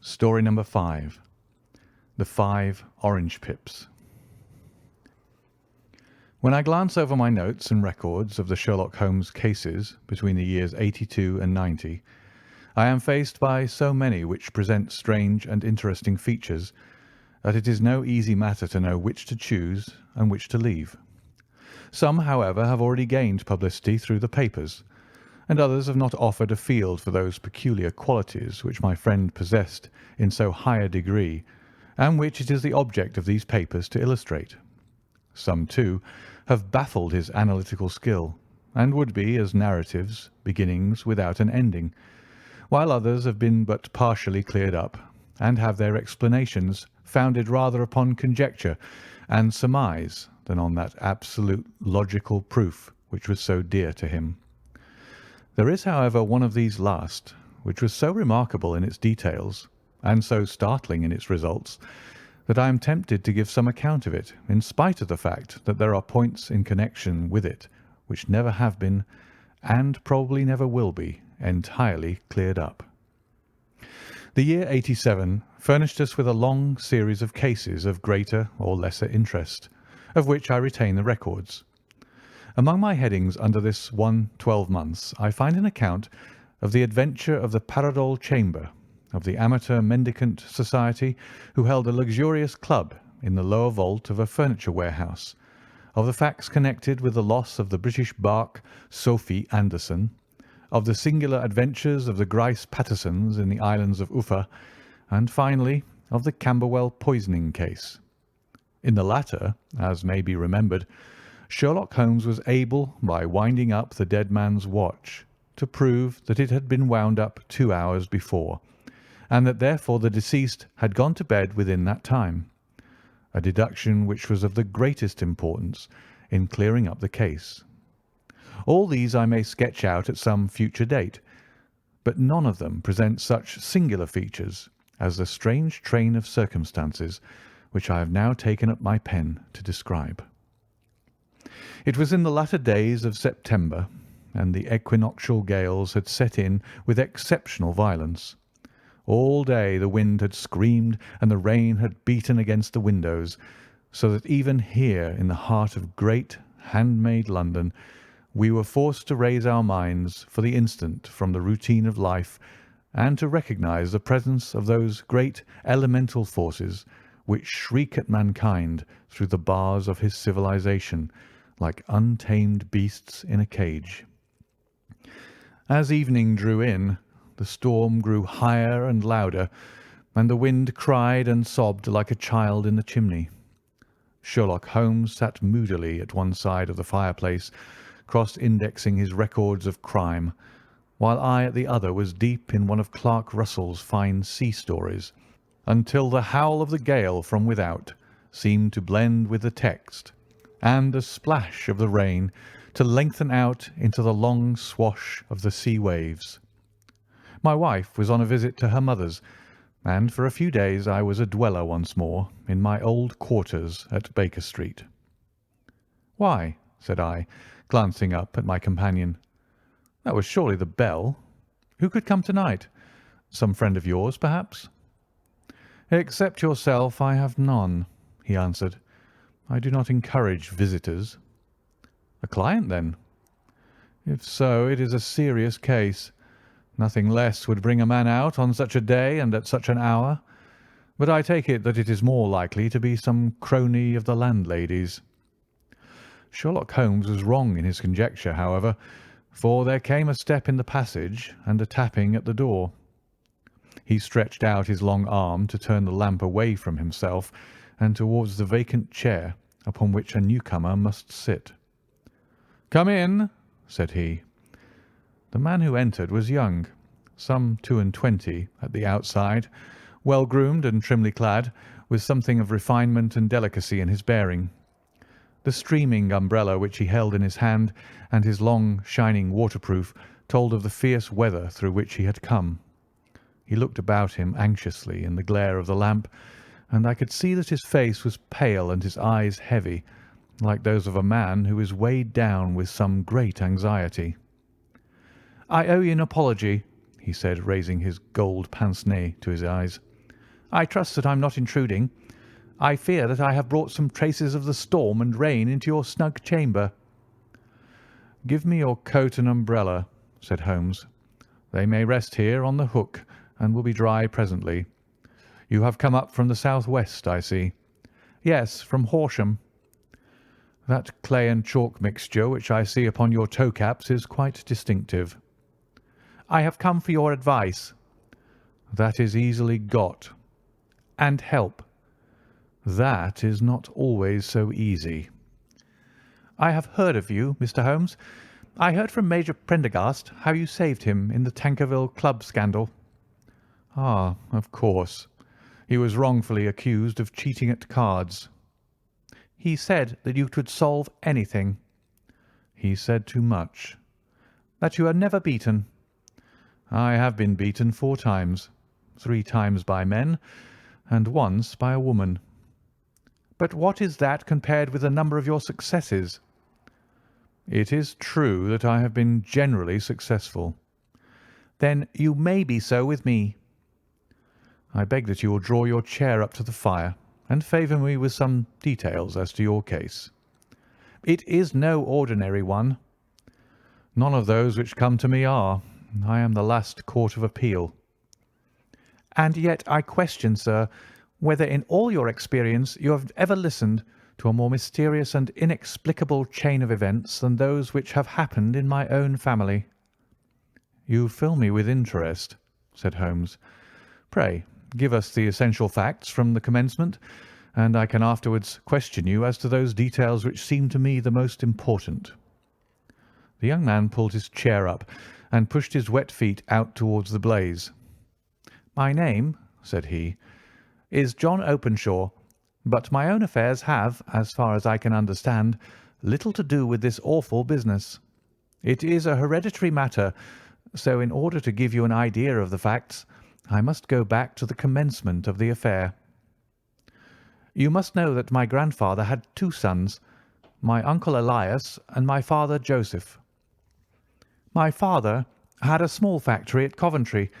Story number 5. The 5 Orange Pips. When I glance over my notes and records of the Sherlock Holmes cases between the years 82 and 90, I am faced by so many which present strange and interesting features that it is no easy matter to know which to choose and which to leave. Some, however, have already gained publicity through the papers, and others have not offered a field for those peculiar qualities which my friend possessed in so high a degree, and which it is the object of these papers to illustrate. Some, too, have baffled his analytical skill, and would be as narratives, beginnings without an ending, while others have been but partially cleared up, and have their explanations founded rather upon conjecture and surmise than on that absolute logical proof which was so dear to him. There is, however, one of these last, which was so remarkable in its details, and so startling in its results, that I am tempted to give some account of it, in spite of the fact that there are points in connection with it which never have been, and probably never will be, entirely cleared up. The year 87 furnished us with a long series of cases of greater or lesser interest, of which I retain the records. Among my headings under this one 12 months I find an account of the adventure of the Paradol Chamber, of the Amateur Mendicant Society who held a luxurious club in the lower vault of a furniture warehouse, of the facts connected with the loss of the British barque Sophie Anderson, of the singular adventures of the Grice Pattersons in the islands of Uffa, and finally of the Camberwell poisoning case. In the latter, as may be remembered, Sherlock Holmes was able, by winding up the dead man's watch, to prove that it had been wound up 2 hours before, and that therefore the deceased had gone to bed within that time, a deduction which was of the greatest importance in clearing up the case. All these I may sketch out at some future date, but none of them present such singular features as the strange train of circumstances which I have now taken up my pen to describe. It was in the latter days of September, and the equinoctial gales had set in with exceptional violence. All day the wind had screamed and the rain had beaten against the windows, so that even here in the heart of great, handmade London we were forced to raise our minds for the instant from the routine of life and to recognise the presence of those great elemental forces which shriek at mankind through the bars of his civilization like untamed beasts in a cage. As evening drew in, the storm grew higher and louder, and the wind cried and sobbed like a child in the chimney. Sherlock Holmes sat moodily at one side of the fireplace, cross-indexing his records of crime, while I at the other was deep in one of Clark Russell's fine sea stories, until the howl of the gale from without seemed to blend with the text, and the splash of the rain to lengthen out into the long swash of the sea waves. My wife was on a visit to her mother's, and for a few days I was a dweller once more in my old quarters at Baker Street. "Why?" said I, glancing up at my companion. "That was surely the bell. Who could come tonight? Some friend of yours, perhaps?" "Except yourself, I have none," he answered. "I do not encourage visitors." "A client, then?" "If so, it is a serious case. Nothing less would bring a man out on such a day and at such an hour. But I take it that it is more likely to be some crony of the landlady's." Sherlock Holmes was wrong in his conjecture, however, for there came a step in the passage and a tapping at the door. He stretched out his long arm to turn the lamp away from himself and towards the vacant chair upon which a newcomer must sit. "Come in," said he. The man who entered was young, some 22 at the outside, well-groomed and trimly clad, with something of refinement and delicacy in his bearing. The streaming umbrella which he held in his hand and his long, shining waterproof told of the fierce weather through which he had come. He looked about him anxiously in the glare of the lamp, and I could see that his face was pale and his eyes heavy, like those of a man who is weighed down with some great anxiety. "I owe you an apology," he said, raising his gold pince-nez to his eyes. I trust that I'm not intruding. I fear that I have brought some traces of the storm and rain into your snug chamber." "Give me your coat and umbrella," said Holmes. "They may rest here on the hook and will be dry presently. You have come up from the south-west, I see." "Yes, from Horsham." "That clay and chalk mixture which I see upon your toe-caps is quite distinctive." "I have come for your advice." "That is easily got." "And help." "That is not always so easy." "I have heard of you, Mr. Holmes. I heard from Major Prendergast how you saved him in the Tankerville Club scandal." "Ah, of course. He was wrongfully accused of cheating at cards." "He said that you could solve anything." "He said too much." "That you are never beaten." "I have been beaten 4 times, 3 times by men, and once by a woman." "But what is that compared with the number of your successes?" "It is true that I have been generally successful." "Then you may be so with me." "I beg that you will draw your chair up to the fire and favour me with some details as to your case." "It is no ordinary one." "None of those which come to me are. I am the last court of appeal." "And yet I question, sir, whether in all your experience you have ever listened to a more mysterious and inexplicable chain of events than those which have happened in my own family." "You fill me with interest," said Holmes. "Pray give us the essential facts from the commencement, and I can afterwards question you as to those details which seem to me the most important." The young man pulled his chair up and pushed his wet feet out towards the blaze. "My name," said he, "is John Openshaw, but my own affairs have, as far as I can understand, little to do with this awful business. It is a hereditary matter, so in order to give you an idea of the facts, I must go back to the commencement of the affair. You must know that my grandfather had 2 sons, my uncle Elias and my father Joseph. My father had a small factory at Coventry,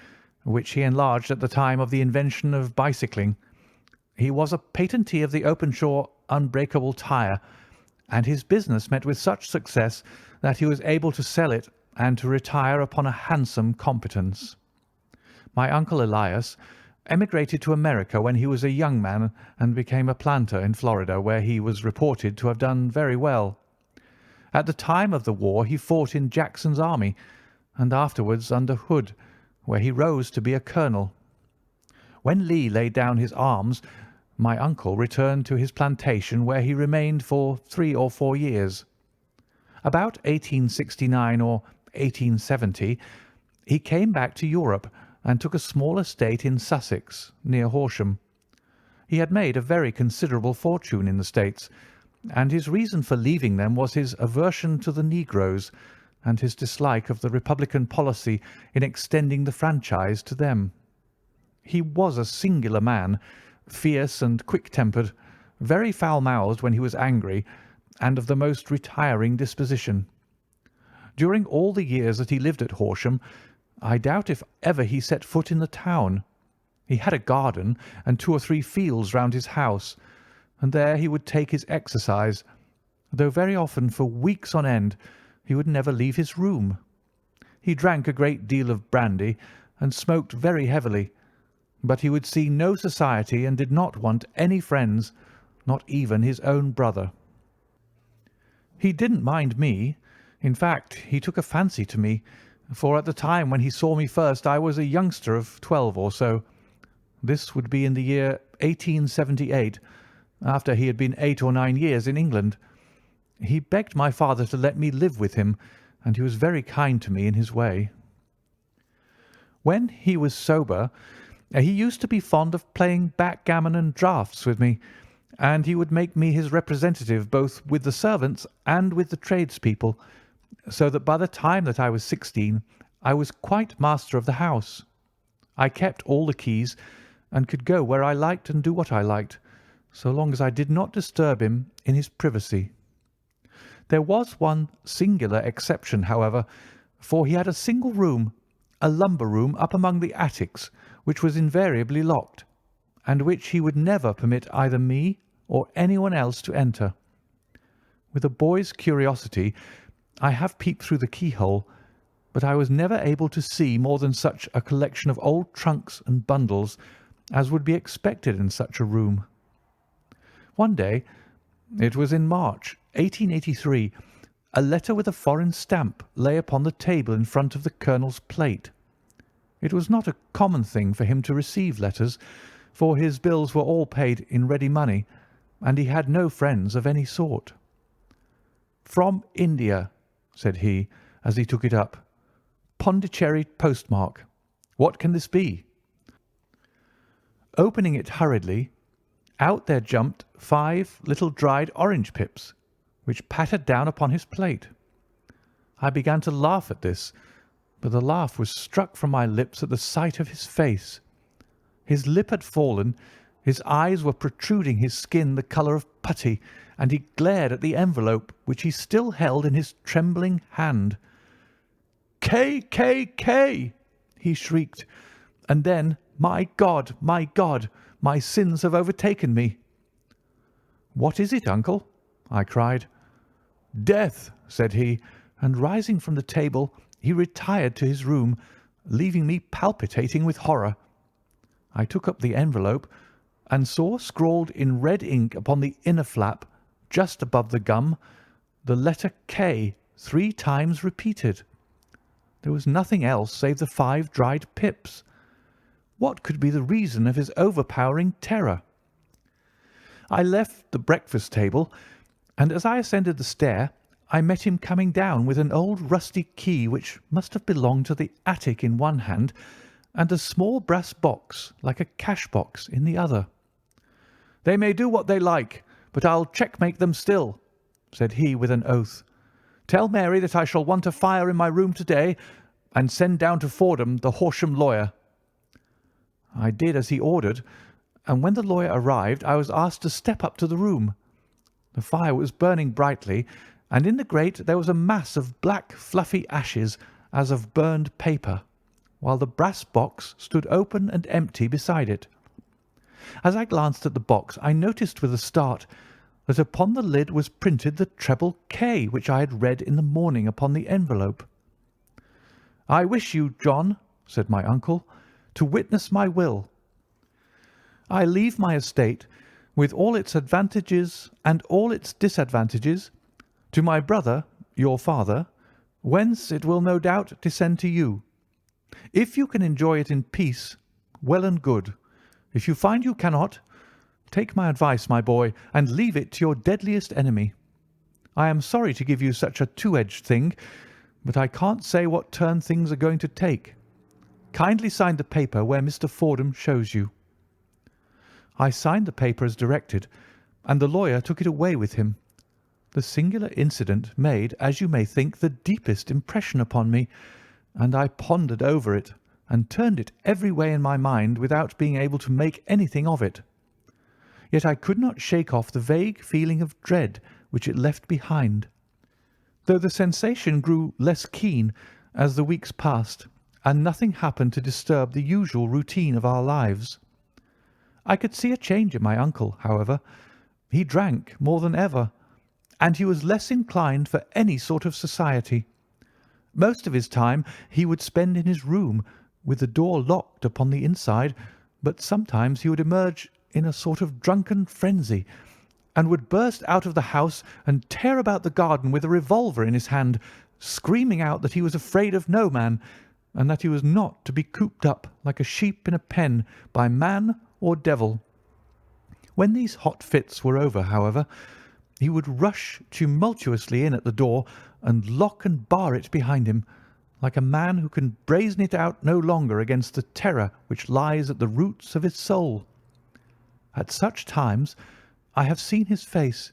which he enlarged at the time of the invention of bicycling. He was a patentee of the Openshaw unbreakable tyre, and his business met with such success that he was able to sell it and to retire upon a handsome competence. My uncle Elias emigrated to America when he was a young man and became a planter in Florida, where he was reported to have done very well. At the time of the war he fought in Jackson's army, and afterwards under Hood, where he rose to be a colonel. When Lee laid down his arms, my uncle returned to his plantation, where he remained for 3 or 4 years. About 1869 or 1870 he came back to Europe and took a small estate in Sussex, near Horsham. He had made a very considerable fortune in the States, and his reason for leaving them was his aversion to the negroes and his dislike of the Republican policy in extending the franchise to them. He was a singular man, fierce and quick-tempered, very foul-mouthed when he was angry, and of the most retiring disposition. During all the years that he lived at Horsham, I doubt if ever he set foot in the town. He had a garden and 2 or 3 fields round his house, and there he would take his exercise, though very often for weeks on end he would never leave his room. He drank a great deal of brandy and smoked very heavily, but he would see no society and did not want any friends, not even his own brother. He didn't mind me. In fact, he took a fancy to me, for at the time when he saw me first I was a youngster of 12 or so. This would be in the year 1878, after he had been 8 or 9 years in England. He begged my father to let me live with him, and he was very kind to me in his way. When he was sober, he used to be fond of playing backgammon and draughts with me, and he would make me his representative both with the servants and with the tradespeople, so that by the time that I was 16 I was quite master of the house. I kept all the keys, and could go where I liked and do what I liked, so long as I did not disturb him in his privacy. There was one singular exception, however, for he had a single room, a lumber room up among the attics, which was invariably locked, and which he would never permit either me or anyone else to enter. With a boy's curiosity, I have peeped through the keyhole, but I was never able to see more than such a collection of old trunks and bundles as would be expected in such a room. One day, it was in March 1883, a letter with a foreign stamp lay upon the table in front of the colonel's plate. It was not a common thing for him to receive letters, for his bills were all paid in ready money, and he had no friends of any sort. "From India," said he, as he took it up. "Pondicherry postmark. What can this be?" Opening it hurriedly, out there jumped 5 little dried orange pips, which pattered down upon his plate. I began to laugh at this, but the laugh was struck from my lips at the sight of his face. His lip had fallen, his eyes were protruding, his skin the colour of putty, and he glared at the envelope which he still held in his trembling hand. "K, K, K!" he shrieked, and then, my God, my sins have overtaken me." "What is it, uncle?" I cried. "Death," said he, and rising from the table, he retired to his room, leaving me palpitating with horror. I took up the envelope and saw scrawled in red ink upon the inner flap, just above the gum, the letter K 3 times repeated. There was nothing else save the 5 dried pips. What could be the reason of his overpowering terror? I left the breakfast table, and as I ascended the stair, I met him coming down with an old rusty key which must have belonged to the attic in one hand, and a small brass box, like a cash box, in the other. "They may do what they like, but I'll checkmate them still," said he with an oath. "Tell Mary that I shall want a fire in my room to-day, and send down to Fordham the Horsham lawyer." I did as he ordered, and when the lawyer arrived I was asked to step up to the room. The fire was burning brightly, and in the grate there was a mass of black fluffy ashes as of burned paper, while the brass box stood open and empty beside it. As I glanced at the box I noticed with a start that upon the lid was printed the treble K which I had read in the morning upon the envelope. "I wish you, John," said my uncle, "to witness my will. I leave my estate, with all its advantages and all its disadvantages, to my brother, your father, whence it will no doubt descend to you. If you can enjoy it in peace, well and good. If you find you cannot, take my advice, my boy, and leave it to your deadliest enemy. I am sorry to give you such a two-edged thing, but I can't say what turn things are going to take. Kindly sign the paper where Mr. Fordham shows you." I signed the paper as directed, and the lawyer took it away with him. The singular incident made, as you may think, the deepest impression upon me, and I pondered over it and turned it every way in my mind without being able to make anything of it. Yet I could not shake off the vague feeling of dread which it left behind, though the sensation grew less keen as the weeks passed, and nothing happened to disturb the usual routine of our lives. I could see a change in my uncle, however. He drank more than ever, and he was less inclined for any sort of society. Most of his time he would spend in his room, with the door locked upon the inside, but sometimes he would emerge in a sort of drunken frenzy, and would burst out of the house and tear about the garden with a revolver in his hand, screaming out that he was afraid of no man, and that he was not to be cooped up like a sheep in a pen by man or devil. When these hot fits were over, however, he would rush tumultuously in at the door and lock and bar it behind him, like a man who can brazen it out no longer against the terror which lies at the roots of his soul. At such times I have seen his face,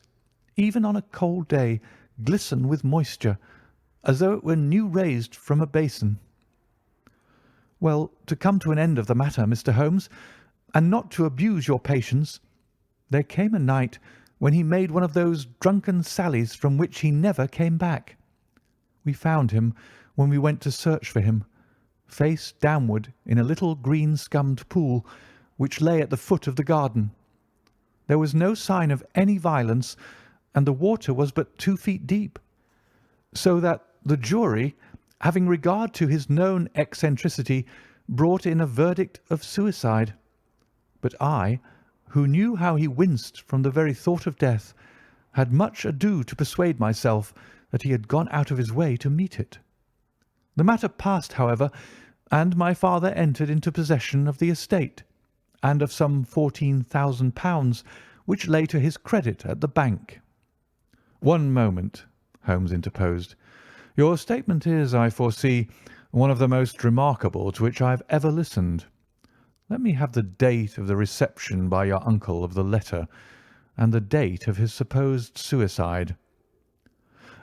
even on a cold day, glisten with moisture, as though it were new raised from a basin. Well, to come to an end of the matter, Mr. Holmes, and not to abuse your patience, there came a night when he made one of those drunken sallies from which he never came back. We found him, when we went to search for him, face downward in a little green-scummed pool, which lay at the foot of the garden. There was no sign of any violence, and the water was but 2 feet deep, so that the jury, having regard to his known eccentricity, brought in a verdict of suicide. But I, who knew how he winced from the very thought of death, had much ado to persuade myself that he had gone out of his way to meet it. The matter passed, however, and my father entered into possession of the estate, and of some £14,000 which lay to his credit at the bank. "One moment," Holmes interposed. "Your statement is, I foresee, one of the most remarkable to which I have ever listened. Let me have the date of the reception by your uncle of the letter, and the date of his supposed suicide."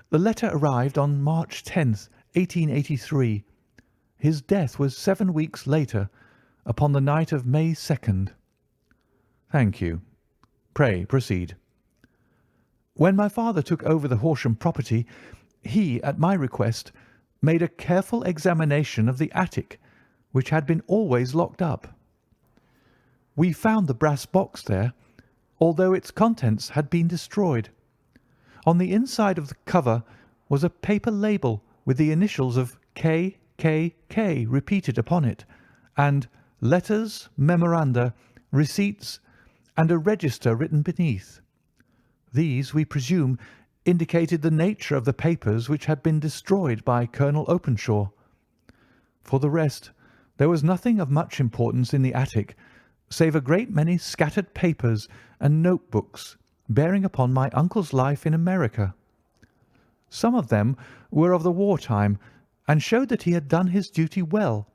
"The letter arrived on March 10th, 1883. His death was 7 weeks later, upon the night of May 2nd. "Thank you. Pray proceed." "When my father took over the Horsham property, he, at my request, made a careful examination of the attic, which had been always locked up. We found the brass box there, although its contents had been destroyed. On the inside of the cover was a paper label with the initials of K.K.K. repeated upon it, and letters, memoranda, receipts, and a register written beneath. These, we presume, indicated the nature of the papers which had been destroyed by Colonel Openshaw. For the rest, there was nothing of much importance in the attic, save a great many scattered papers and notebooks bearing upon my uncle's life in America. Some of them were of the war time, and showed that he had done his duty well,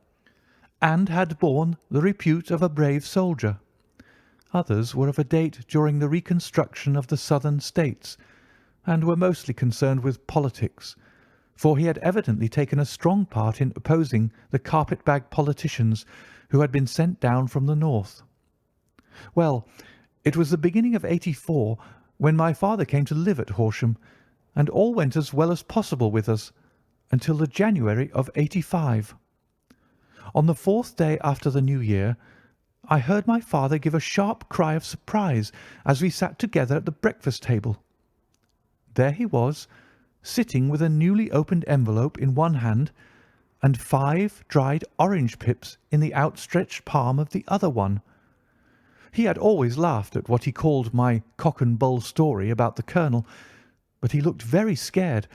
and had borne the repute of a brave soldier. Others were of a date during the reconstruction of the Southern States, and were mostly concerned with politics, for he had evidently taken a strong part in opposing the carpet-bag politicians who had been sent down from the north. Well, it was the beginning of '84 when my father came to live at Horsham, and all went as well as possible with us until the January of '85. On the 4th day after the New Year, I heard my father give a sharp cry of surprise as we sat together at the breakfast table. There he was, sitting with a newly opened envelope in one hand and 5 dried orange pips in the outstretched palm of the other one. He had always laughed at what he called my cock and bull story about the colonel, but he looked very scared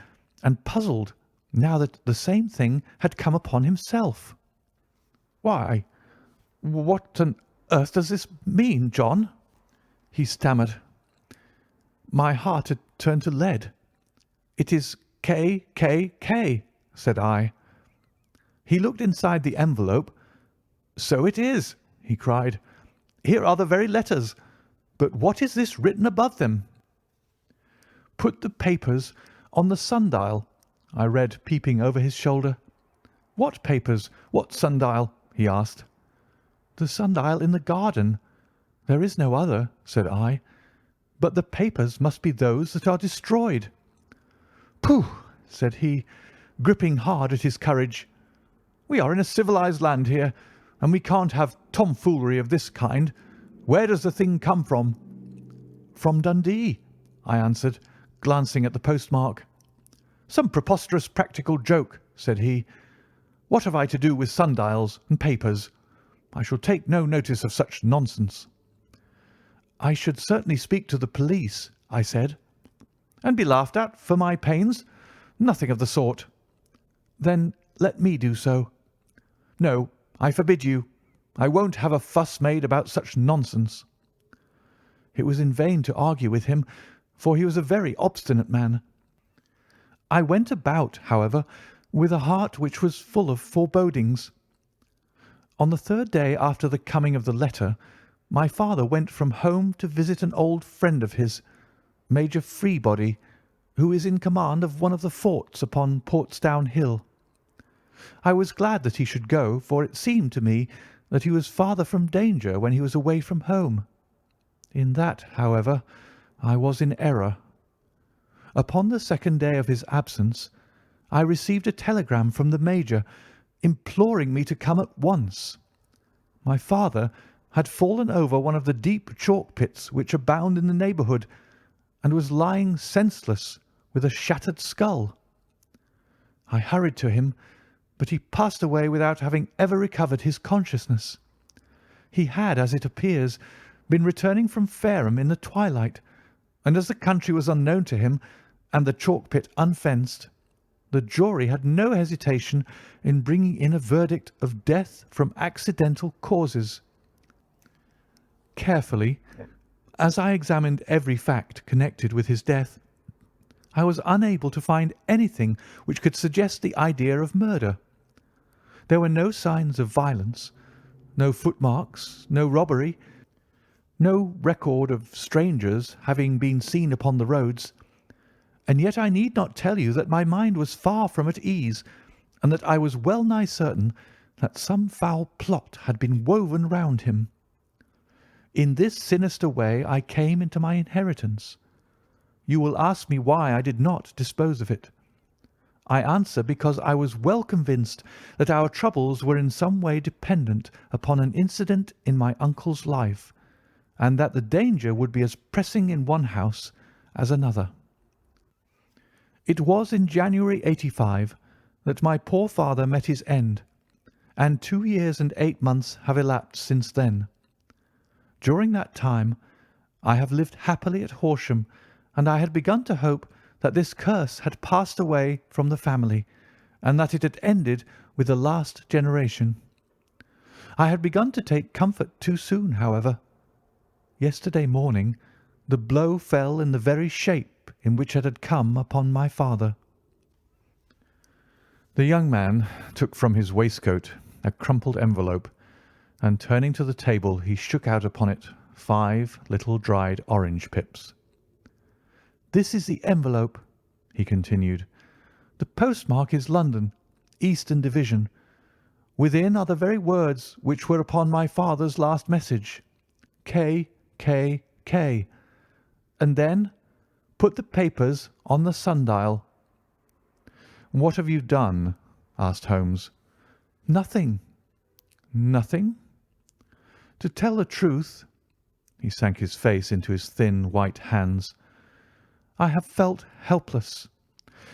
and puzzled now that the same thing had come upon himself. "Why, what on earth does this mean, John?" he stammered. My heart had turned to lead. "It is K.K.K.," said I. He looked inside the envelope. "So it is," he cried. "Here are the very letters. But what is this written above them?" "Put the papers on the sundial," I read, peeping over his shoulder. "What papers? What sundial?" he asked. "The sundial in the garden. There is no other," said I. "But the papers must be those that are destroyed." "Pooh!" said he, gripping hard at his courage. "We are in a civilized land here, and we can't have tomfoolery of this kind. Where does the thing come from?" "From Dundee," I answered, glancing at the postmark. "Some preposterous practical joke," said he. "What have I to do with sundials and papers? I shall take no notice of such nonsense." "I should certainly speak to the police," I said. "And be laughed at for my pains? Nothing of the sort." "Then let me do so." "No, I forbid you. I won't have a fuss made about such nonsense." It was in vain to argue with him, for he was a very obstinate man. I went about, however, with a heart which was full of forebodings. On the 3rd day after the coming of the letter, my father went from home to visit an old friend of his, Major Freebody, who is in command of one of the forts upon Portsdown Hill. I was glad that he should go, for it seemed to me that he was farther from danger when he was away from home. In that, however, I was in error. Upon the 2nd day of his absence, I received a telegram from the Major imploring me to come at once. My father, had fallen over one of the deep chalk pits which abound in the neighbourhood, and was lying senseless with a shattered skull. I hurried to him, but he passed away without having ever recovered his consciousness. He had, as it appears, been returning from Fareham in the twilight, and as the country was unknown to him and the chalk pit unfenced, the jury had no hesitation in bringing in a verdict of death from accidental causes. Carefully, as I examined every fact connected with his death, I was unable to find anything which could suggest the idea of murder. There were no signs of violence, no footmarks, no robbery, no record of strangers having been seen upon the roads, and yet I need not tell you that my mind was far from at ease, and that I was well nigh certain that some foul plot had been woven round him. In this sinister way I came into my inheritance. You will ask me why I did not dispose of it. I answer because I was well convinced that our troubles were in some way dependent upon an incident in my uncle's life, and that the danger would be as pressing in one house as another. It was in January '85 that my poor father met his end, and 2 years and 8 months have elapsed since then. During that time I have lived happily at Horsham, and I had begun to hope that this curse had passed away from the family, and that it had ended with the last generation. I had begun to take comfort too soon, however. Yesterday morning the blow fell in the very shape in which it had come upon my father. The young man took from his waistcoat a crumpled envelope, and turning to the table he shook out upon it 5 little dried orange pips. "This is the envelope," he continued. "The postmark is London, Eastern Division. Within are the very words which were upon my father's last message, K, K, K. And then put the papers on the sundial." "What have you done?" asked Holmes. "Nothing." "Nothing?" "To tell the truth," he sank his face into his thin white hands, "I have felt helpless.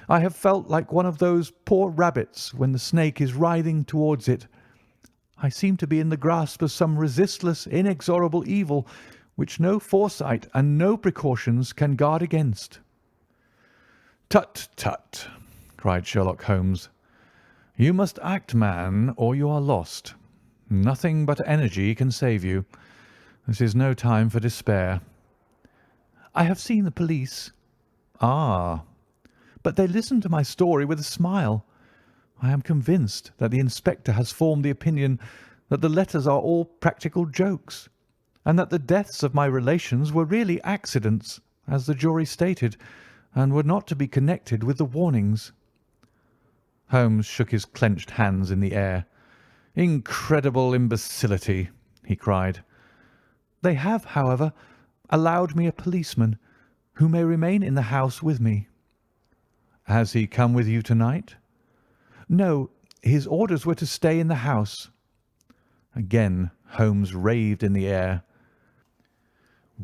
I have felt like one of those poor rabbits when the snake is writhing towards it. I seem to be in the grasp of some resistless, inexorable evil which no foresight and no precautions can guard against." "Tut, tut!" cried Sherlock Holmes. "You must act, man, or you are lost. Nothing but energy can save you. This is no time for despair." "I have seen the police." "Ah!" "But they listened to my story with a smile. I am convinced that the inspector has formed the opinion that the letters are all practical jokes, and that the deaths of my relations were really accidents, as the jury stated, and were not to be connected with the warnings." Holmes shook his clenched hands in the air. "Incredible imbecility!" he cried. "They have, however, allowed me a policeman, who may remain in the house with me." "Has he come with you tonight?" "No, his orders were to stay in the house." Again Holmes raved in the air.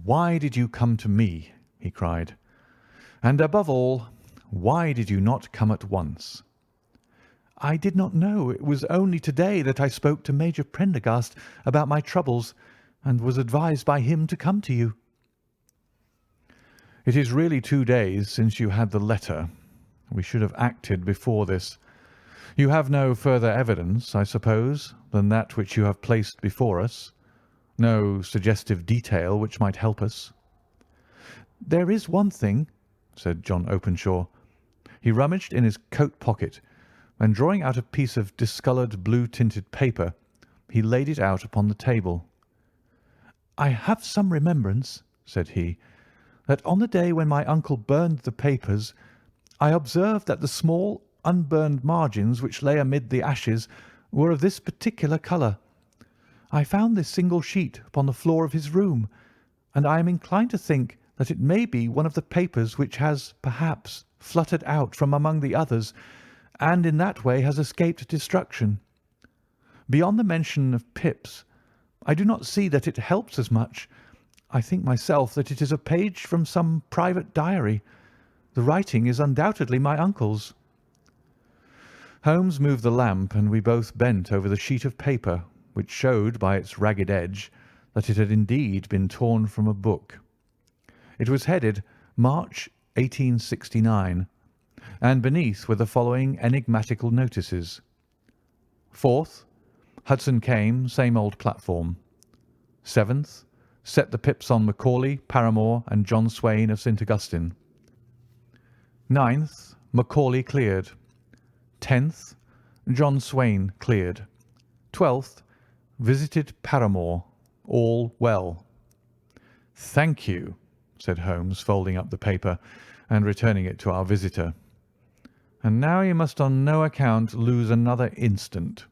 "Why did you come to me?" he cried. "And above all, why did you not come at once?" "I did not know. It was only to-day that I spoke to Major Prendergast about my troubles, and was advised by him to come to you." "It is really 2 days since you had the letter. We should have acted before this. You have no further evidence, I suppose, than that which you have placed before us? No suggestive detail which might help us?" "There is one thing," said John Openshaw. He rummaged in his coat pocket, and drawing out a piece of discoloured blue-tinted paper, he laid it out upon the table. "I have some remembrance," said he, "that on the day when my uncle burned the papers, I observed that the small unburned margins which lay amid the ashes were of this particular colour. I found this single sheet upon the floor of his room, and I am inclined to think that it may be one of the papers which has, perhaps, fluttered out from among the others, and in that way has escaped destruction. Beyond the mention of pips, I do not see that it helps us much. I think myself that it is a page from some private diary. The writing is undoubtedly my uncle's." Holmes moved the lamp, and we both bent over the sheet of paper, which showed by its ragged edge that it had indeed been torn from a book. It was headed March 1869, and beneath were the following enigmatical notices: 4th, Hudson came, same old platform. 7th, set the pips on Macaulay, Paramore, and John Swain of St. Augustine. 9th, Macaulay cleared. 10th, John Swain cleared. 12th, visited Paramore. All well. "Thank you," said Holmes, folding up the paper and returning it to our visitor. "And now you must on no account lose another instant.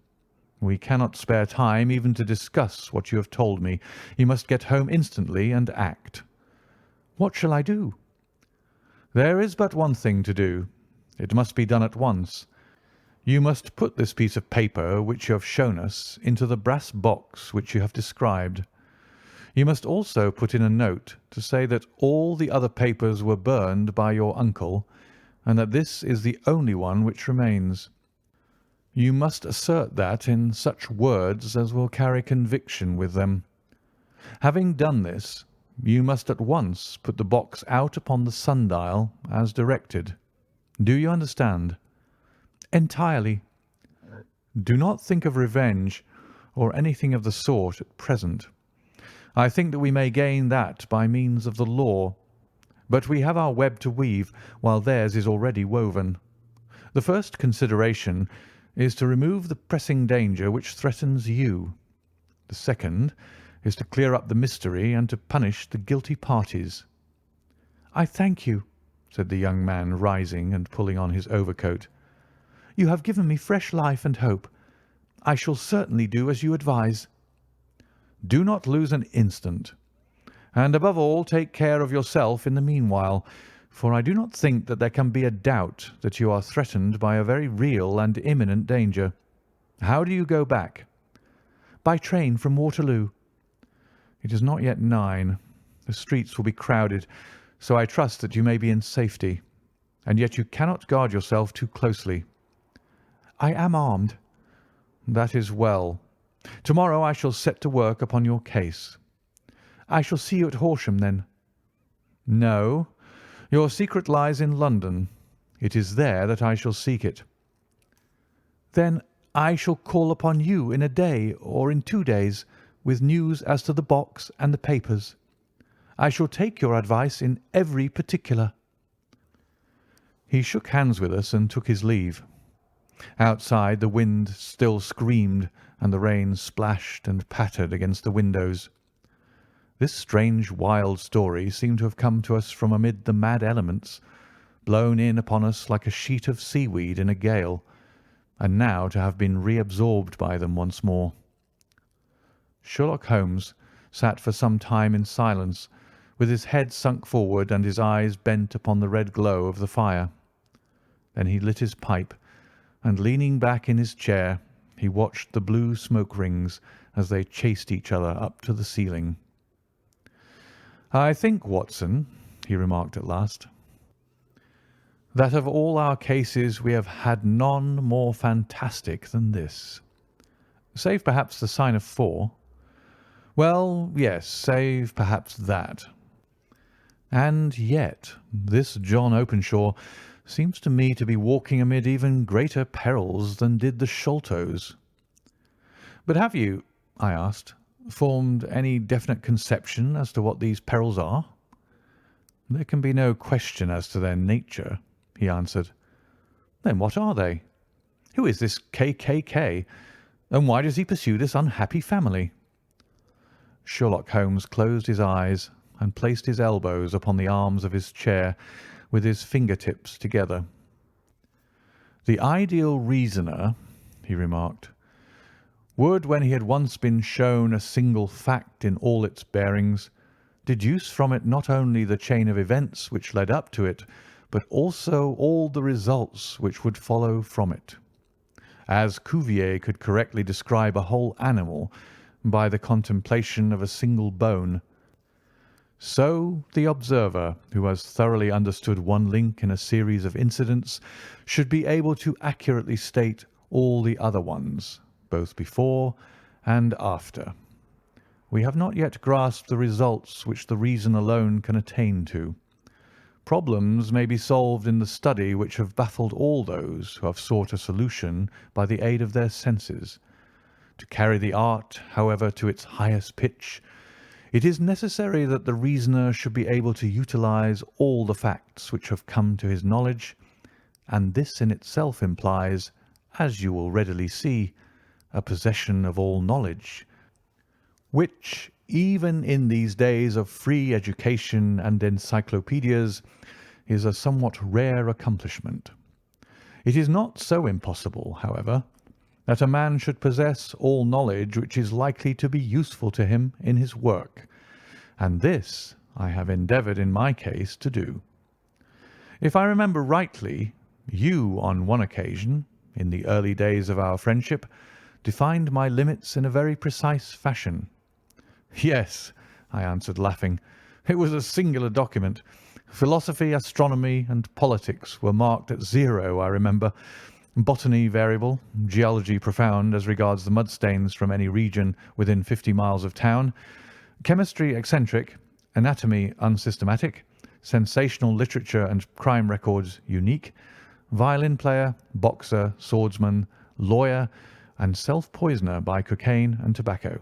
We cannot spare time even to discuss what you have told me. You must get home instantly and act." "What shall I do?" "There is but one thing to do. It must be done at once. You must put this piece of paper which you have shown us into the brass box which you have described. You must also put in a note to say that all the other papers were burned by your uncle, and that this is the only one which remains. You must assert that in such words as will carry conviction with them. Having done this, you must at once put the box out upon the sundial as directed. Do you understand?" "Entirely." "Do not think of revenge or anything of the sort at present. I think that we may gain that by means of the law, but we have our web to weave while theirs is already woven. The first consideration is to remove the pressing danger which threatens you. The second is to clear up the mystery and to punish the guilty parties." "I thank you," said the young man, rising and pulling on his overcoat. "You have given me fresh life and hope. I shall certainly do as you advise." "Do not lose an instant, and above all take care of yourself in the meanwhile, for I do not think that there can be a doubt that you are threatened by a very real and imminent danger. How do you go back?" "By train from Waterloo." "It is not yet 9. The streets will be crowded, so I trust that you may be in safety. And yet you cannot guard yourself too closely." "I am armed." "That is well. Tomorrow I shall set to work upon your case." "I shall see you at Horsham, then?" "No. Your secret lies in London. It is there that I shall seek it." "Then I shall call upon you in a day or in 2 days with news as to the box and the papers. I shall take your advice in every particular." He shook hands with us and took his leave. Outside the wind still screamed and the rain splashed and pattered against the windows. This strange, wild story seemed to have come to us from amid the mad elements, blown in upon us like a sheet of seaweed in a gale, and now to have been reabsorbed by them once more. Sherlock Holmes sat for some time in silence, with his head sunk forward and his eyes bent upon the red glow of the fire. Then he lit his pipe, and leaning back in his chair, he watched the blue smoke rings as they chased each other up to the ceiling. "I think, Watson," he remarked at last, "that of all our cases we have had none more fantastic than this. Save perhaps the sign of 4. Well, yes, save perhaps that. And yet this John Openshaw seems to me to be walking amid even greater perils than did the Sholtos." "But have you," I asked, "formed any definite conception as to what these perils are?" "There can be no question as to their nature," he answered. "Then what are they? Who is this K., and why does he pursue this unhappy family?" Sherlock Holmes closed his eyes and placed his elbows upon the arms of his chair with his finger-tips together. "The ideal reasoner," he remarked, "would, when he had once been shown a single fact in all its bearings, deduce from it not only the chain of events which led up to it, but also all the results which would follow from it. As Cuvier could correctly describe a whole animal, by the contemplation of a single bone. So the observer, who has thoroughly understood one link in a series of incidents, should be able to accurately state all the other ones, both before and after. We have not yet grasped the results which the reason alone can attain to. Problems may be solved in the study which have baffled all those who have sought a solution by the aid of their senses. To carry the art, however, to its highest pitch, it is necessary that the reasoner should be able to utilize all the facts which have come to his knowledge, and this in itself implies, as you will readily see, a possession of all knowledge, which, even in these days of free education and encyclopedias, is a somewhat rare accomplishment. It is not so impossible, however, that a man should possess all knowledge which is likely to be useful to him in his work, and this I have endeavoured in my case to do. If I remember rightly, you on one occasion, in the early days of our friendship, defined my limits in a very precise fashion. Yes, I answered, laughing. It was a singular document. Philosophy, astronomy, and politics were marked at 0, I remember. Botany variable, geology profound as regards the mud stains from any region within 50 miles of town, chemistry eccentric, anatomy unsystematic, sensational literature and crime records unique, violin player, boxer, swordsman, lawyer, and self-poisoner by cocaine and tobacco.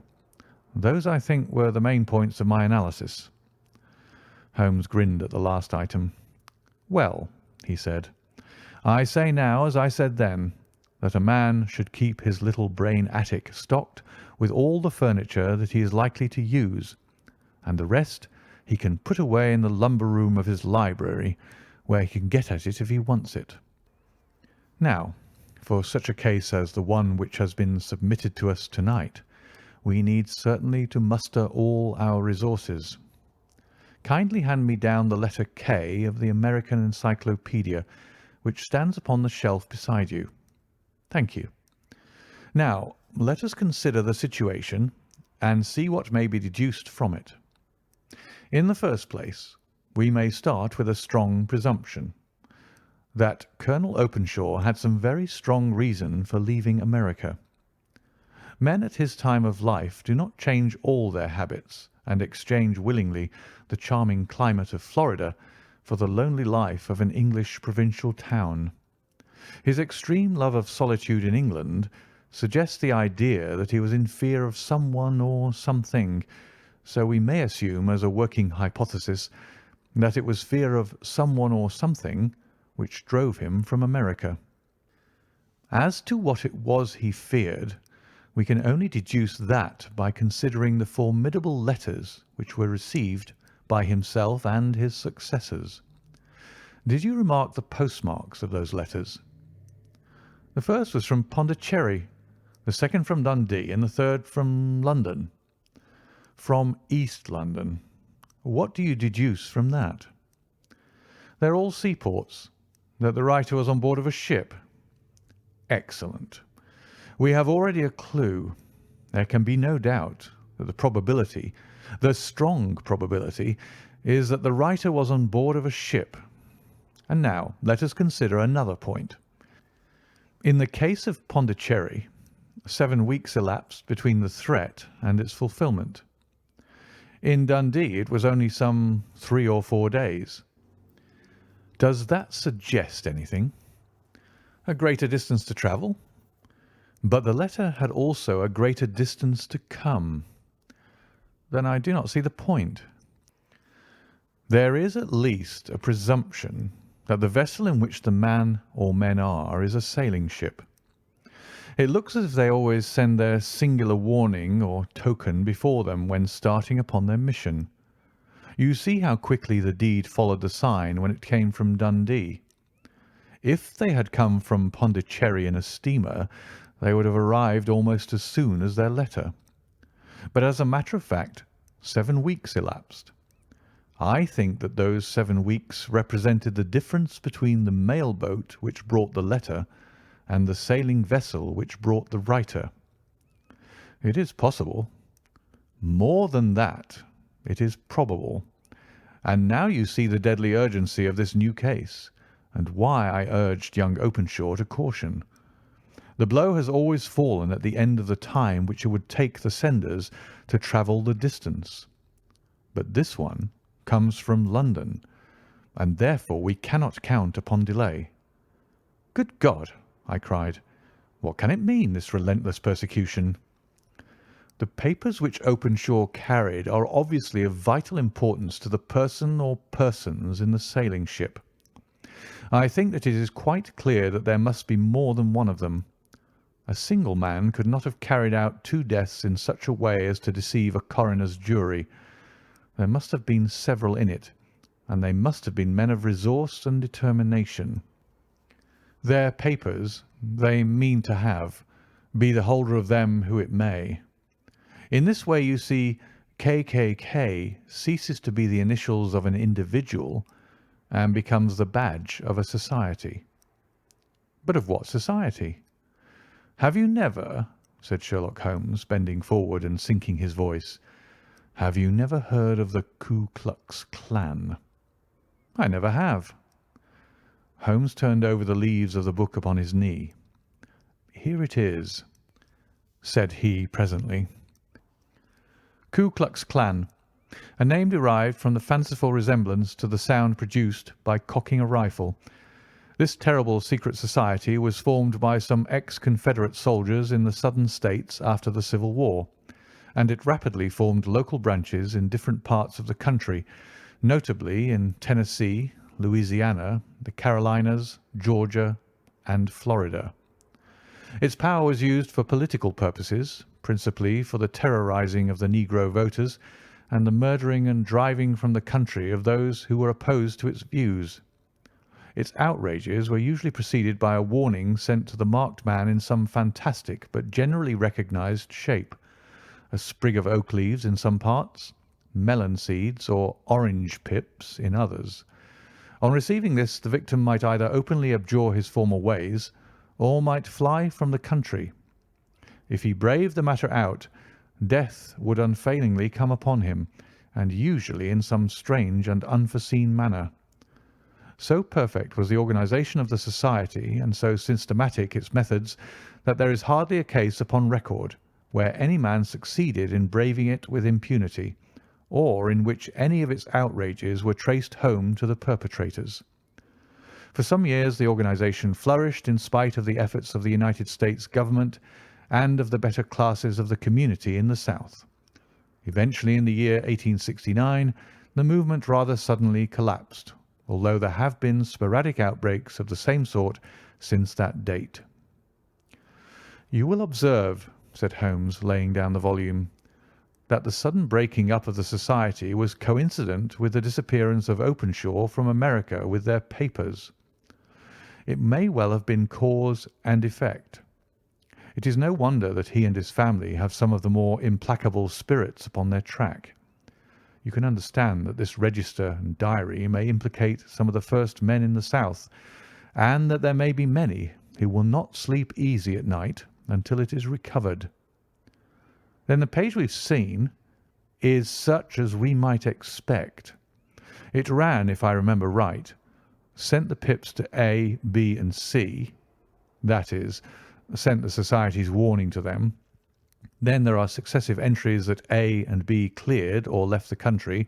Those, I think, were the main points of my analysis. Holmes grinned at the last item. Well, he said, I say now, as I said then, that a man should keep his little brain attic stocked with all the furniture that he is likely to use, and the rest he can put away in the lumber room of his library, where he can get at it if he wants it. Now, for such a case as the one which has been submitted to us tonight, we need certainly to muster all our resources. Kindly hand me down the letter K of the American Encyclopedia, which stands upon the shelf beside you. Thank you. Now, let us consider the situation and see what may be deduced from it. In the first place, we may start with a strong presumption that Colonel Openshaw had some very strong reason for leaving America. Men at his time of life do not change all their habits and exchange willingly the charming climate of Florida for the lonely life of an English provincial town. His extreme love of solitude in England suggests the idea that he was in fear of someone or something, so we may assume as a working hypothesis that it was fear of someone or something which drove him from America. As to what it was he feared, we can only deduce that by considering the formidable letters which were received by himself and his successors. Did you remark the postmarks of those letters? The first was from Pondicherry, the second from Dundee, and the third from London. From East London. What do you deduce from that? They're all seaports. That the writer was on board of a ship. Excellent. We have already a clue. There can be no doubt that the probability, the strong probability, is that the writer was on board of a ship. And now let us consider another point. In the case of Pondicherry, 7 weeks elapsed between the threat and its fulfilment. In Dundee it was only some 3 or 4 days. Does that suggest anything? A greater distance to travel? But the letter had also a greater distance to come. Then I do not see the point. There is at least a presumption that the vessel in which the man or men are is a sailing ship. It looks as if they always send their singular warning or token before them when starting upon their mission. You see how quickly the deed followed the sign when it came from Dundee. If they had come from Pondicherry in a steamer, they would have arrived almost as soon as their letter. But as a matter of fact, 7 weeks elapsed. I think that those 7 weeks represented the difference between the mail boat which brought the letter and the sailing vessel which brought the writer. It is possible, More than that, it is probable. And now you see the deadly urgency of this new case, and why I urged young Openshaw to caution. The blow has always fallen at the end of the time which it would take the senders to travel the distance. But this one comes from London, and therefore we cannot count upon delay." "Good God!" I cried. "What can it mean, this relentless persecution?" "The papers which Openshaw carried are obviously of vital importance to the person or persons in the sailing ship. I think that it is quite clear that there must be more than one of them. A single man could not have carried out 2 deaths in such a way as to deceive a coroner's jury. There must have been several in it, and they must have been men of resource and determination. Their papers they mean to have, be the holder of them who it may. In this way, you see, KKK ceases to be the initials of an individual and becomes the badge of a society." "But of what society?" "Have you never," said Sherlock Holmes, bending forward and sinking his voice, "have you never heard of the Ku Klux Klan?" "I never have." Holmes turned over the leaves of the book upon his knee. "Here it is," said he presently. "Ku Klux Klan, a name derived from the fanciful resemblance to the sound produced by cocking a rifle. This terrible secret society was formed by some ex-Confederate soldiers in the Southern States after the Civil War, and it rapidly formed local branches in different parts of the country, notably in Tennessee, Louisiana, the Carolinas, Georgia, and Florida. Its power was used for political purposes, principally for the terrorizing of the negro voters and the murdering and driving from the country of those who were opposed to its views. Its outrages were usually preceded by a warning sent to the marked man in some fantastic but generally recognized shape: a sprig of oak leaves in some parts, melon seeds or orange pips in others. On receiving this, the victim might either openly abjure his former ways, or might fly from the country. If he braved the matter out, death would unfailingly come upon him, and usually in some strange and unforeseen manner. So perfect was the organization of the society, and so systematic its methods, that there is hardly a case upon record where any man succeeded in braving it with impunity, or in which any of its outrages were traced home to the perpetrators. For some years the organization flourished in spite of the efforts of the United States government and of the better classes of the community in the South. Eventually, in the year 1869, the movement rather suddenly collapsed, although there have been sporadic outbreaks of the same sort since that date. "You will observe," said Holmes, laying down the volume, "that the sudden breaking up of the society was coincident with the disappearance of Openshaw from America with their papers. It may well have been cause and effect. It is no wonder that he and his family have some of the more implacable spirits upon their track. You can understand that this register and diary may implicate some of the first men in the South, and that there may be many who will not sleep easy at night until it is recovered. Then the page we've seen is such as we might expect. It ran, if I remember right, sent the pips to A, B, and C, that is, sent the society's warning to them. Then there are successive entries that A and B cleared or left the country,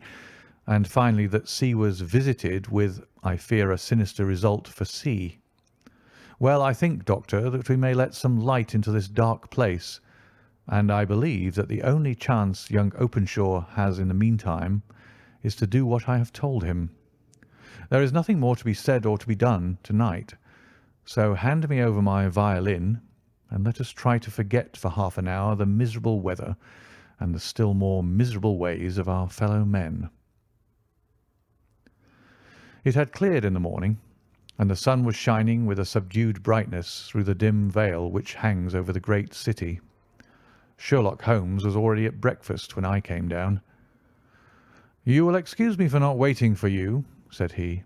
and finally that C was visited with, I fear, a sinister result for C. Well, I think, Doctor, that we may let some light into this dark place, and I believe that the only chance young Openshaw has in the meantime is to do what I have told him. There is nothing more to be said or to be done to-night, so hand me over my violin, and let us try to forget for half an hour the miserable weather and the still more miserable ways of our fellow men." It had cleared in the morning, and the sun was shining with a subdued brightness through the dim veil which hangs over the great city. Sherlock Holmes was already at breakfast when I came down. "You will excuse me for not waiting for you," said he.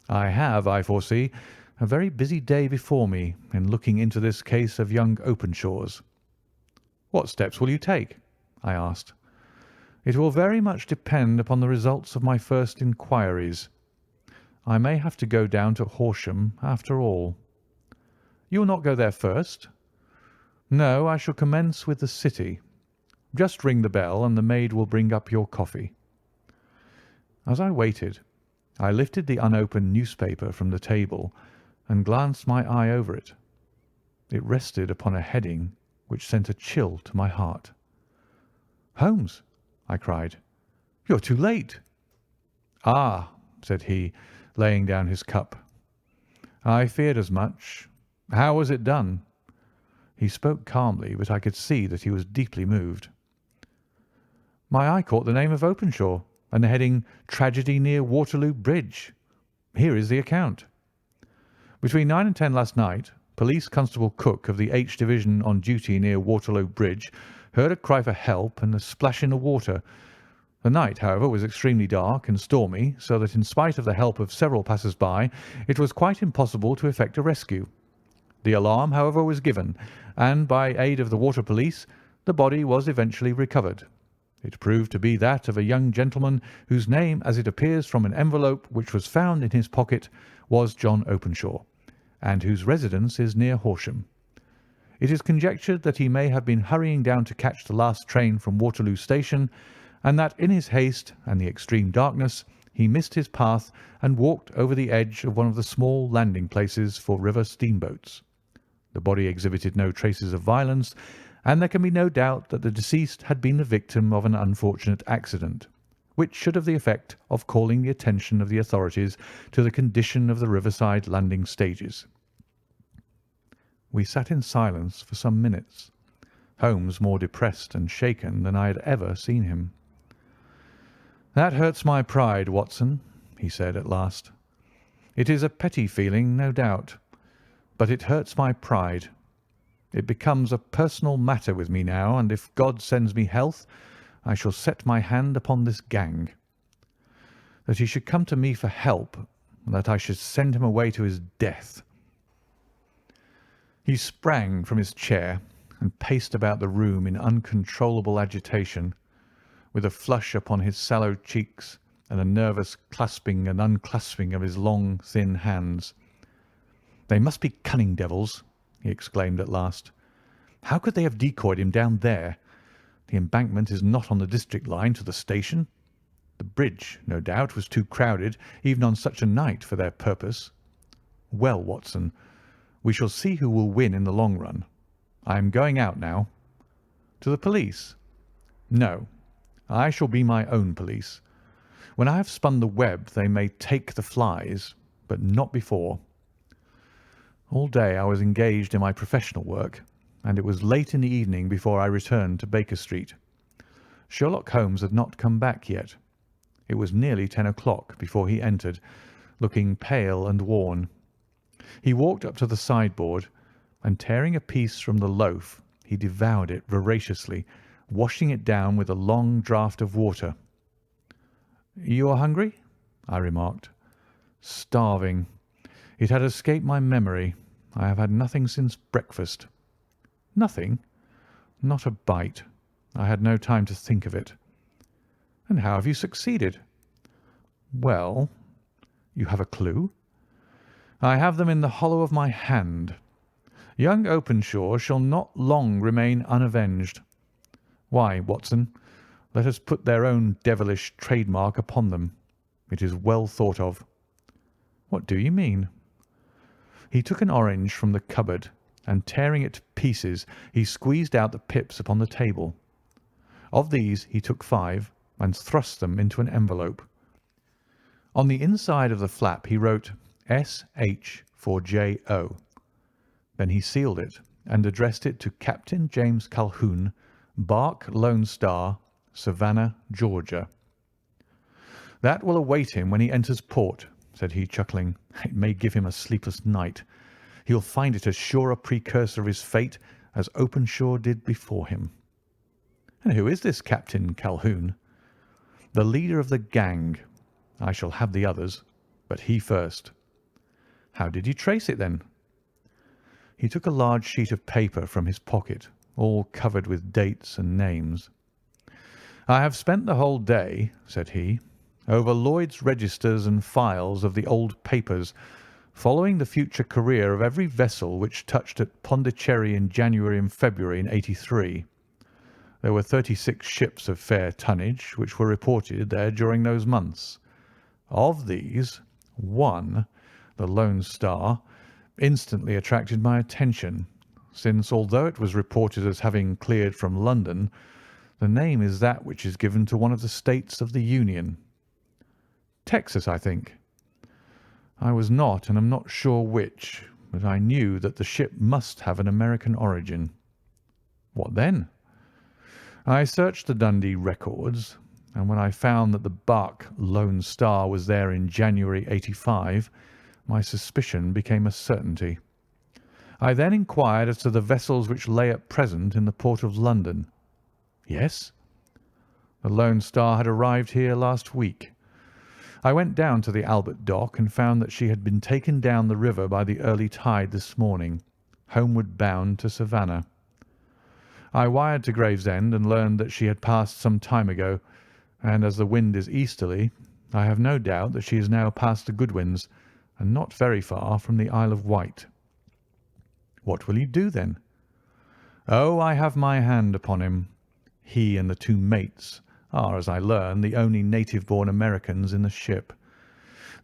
"I have, I foresee, a very busy day before me in looking into this case of young Openshaw's." "What steps will you take?" I asked. It will very much depend upon the results of my first inquiries. I may have to go down to Horsham after all." "You will not go there first?" "No, I shall commence with the city. Just ring the bell, and the maid will bring up your coffee." As I waited, I lifted the unopened newspaper from the table and glanced my eye over it. It rested upon a heading which sent a chill to my heart. "Holmes!" I cried. "You're too late." "Ah!" said he, laying down his cup. "I feared as much. How was it done?" He spoke calmly, but I could see that he was deeply moved. "My eye caught the name of Openshaw and the heading 'Tragedy near Waterloo Bridge.' Here is the account. Between 9 and 10 last night, Police Constable Cook of the H Division on duty near Waterloo Bridge heard a cry for help and a splash in the water. The night, however, was extremely dark and stormy, so that in spite of the help of several passers-by, it was quite impossible to effect a rescue. The alarm, however, was given, and by aid of the water police, the body was eventually recovered. It proved to be that of a young gentleman whose name, as it appears from an envelope which was found in his pocket, was John Openshaw, and whose residence is near Horsham. It is conjectured that he may have been hurrying down to catch the last train from Waterloo Station, and that in his haste and the extreme darkness he missed his path and walked over the edge of one of the small landing places for river steamboats. The body exhibited no traces of violence, and there can be no doubt that the deceased had been the victim of an unfortunate accident, which should have the effect of calling the attention of the authorities to the condition of the riverside landing stages. We sat in silence for some minutes, Holmes more depressed and shaken than I had ever seen him. "That hurts my pride, Watson," he said at last. "It is a petty feeling, no doubt, but it hurts my pride. It becomes a personal matter with me now, and if God sends me health, I shall set my hand upon this gang. That he should come to me for help, and that I should send him away to his death." He sprang from his chair and paced about the room in uncontrollable agitation, with a flush upon his sallow cheeks and a nervous clasping and unclasping of his long, thin hands. "They must be cunning devils," he exclaimed at last. "How could they have decoyed him down there? The embankment is not on the district line to the station. The bridge, no doubt, was too crowded, even on such a night, for their purpose. Well, Watson, we shall see who will win in the long run. I am going out now." "To the police?" "No, I shall be my own police. When I have spun the web they may take the flies, but not before." All day I was engaged in my professional work, and it was late in the evening before I returned to Baker Street. Sherlock Holmes had not come back yet. It was nearly 10 o'clock before he entered, looking pale and worn. He walked up to the sideboard, and tearing a piece from the loaf, he devoured it voraciously, washing it down with a long draught of water. "You are hungry?" I remarked. "Starving. It had escaped my memory. I have had nothing since breakfast." "Nothing?" "Not a bite. I had no time to think of it." "And how have you succeeded?" "Well, you have a clue?" "I have them in the hollow of my hand. Young Openshaw shall not long remain unavenged. Why, Watson, let us put their own devilish trademark upon them. It is well thought of." "What do you mean?" He took an orange from the cupboard, and tearing it to pieces, he squeezed out the pips upon the table. Of these he took 5 and thrust them into an envelope. On the inside of the flap he wrote S.H. for J.O. Then he sealed it and addressed it to Captain James Calhoun, Bark Lone Star, Savannah, Georgia. "That will await him when he enters port," said he, chuckling. "It may give him a sleepless night. He'll find it as sure a precursor of his fate as Openshaw did before him." "And who is this Captain Calhoun?" "The leader of the gang. I shall have the others, but he first." "How did you trace it, then?" He took a large sheet of paper from his pocket, all covered with dates and names. "I have spent the whole day," said he, "over Lloyd's registers and files of the old papers, following the future career of every vessel which touched at Pondicherry in January and February in '83. There were 36 ships of fair tonnage which were reported there during those months. Of these, one, the Lone Star, instantly attracted my attention, since, although it was reported as having cleared from London, the name is that which is given to one of the states of the Union. Texas, I think. I was not and am not sure which, but I knew that the ship must have an American origin. What then? I searched the Dundee records, and when I found that the barque Lone Star was there in January '85, my suspicion became a certainty. I then inquired as to the vessels which lay at present in the port of London. Yes, the Lone Star had arrived here last week. I went down to the Albert Dock and found that she had been taken down the river by the early tide this morning, homeward bound to Savannah. I wired to Gravesend and learned that she had passed some time ago, and as the wind is easterly, I have no doubt that she is now past the Goodwins and not very far from the Isle of Wight." "What will you do, then?" "Oh, I have my hand upon him. He and the two mates are, as I learn, the only native-born Americans in the ship.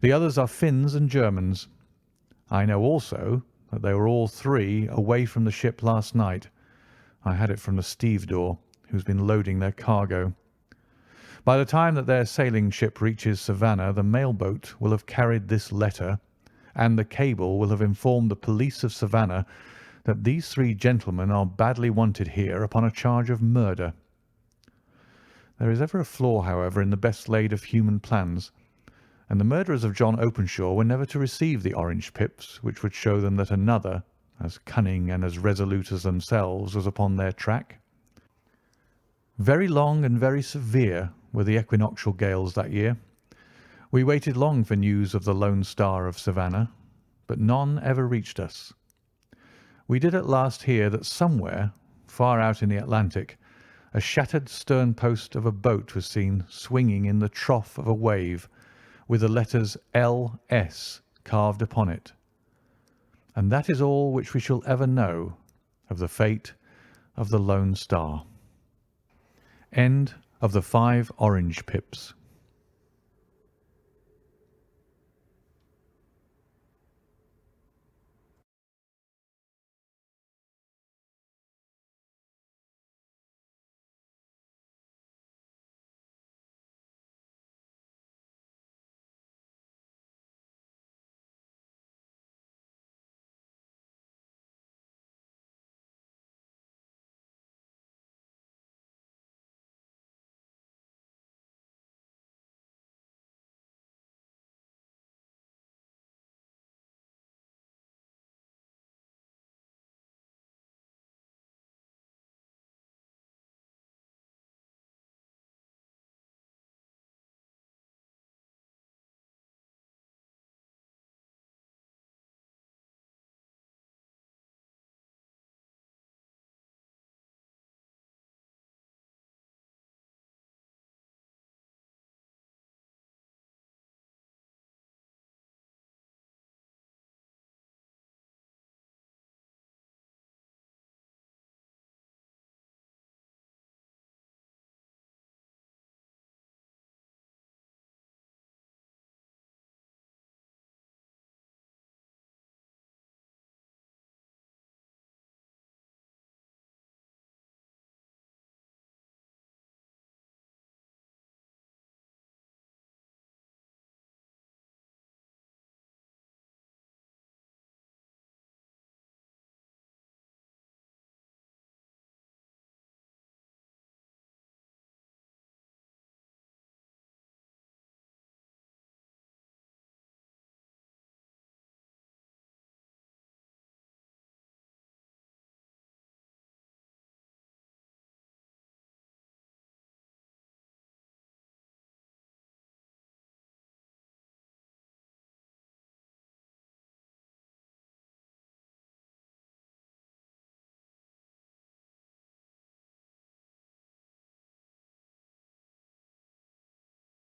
The others are Finns and Germans. I know also that they were all three away from the ship last night. I had it from the stevedore, who's been loading their cargo. By the time that their sailing ship reaches Savannah, the mail-boat will have carried this letter, and the cable will have informed the police of Savannah that these three gentlemen are badly wanted here upon a charge of murder. There is ever a flaw, however, in the best laid of human plans, and the murderers of John Openshaw were never to receive the orange pips which would show them that another, as cunning and as resolute as themselves, was upon their track. Very long and very severe were the equinoctial gales that year. We waited long for news of the Lone Star of Savannah, but none ever reached us. We did at last hear that somewhere, far out in the Atlantic, a shattered stern post of a boat was seen swinging in the trough of a wave, with the letters L.S. carved upon it. And that is all which we shall ever know of the fate of the Lone Star. End of the 5 Orange Pips.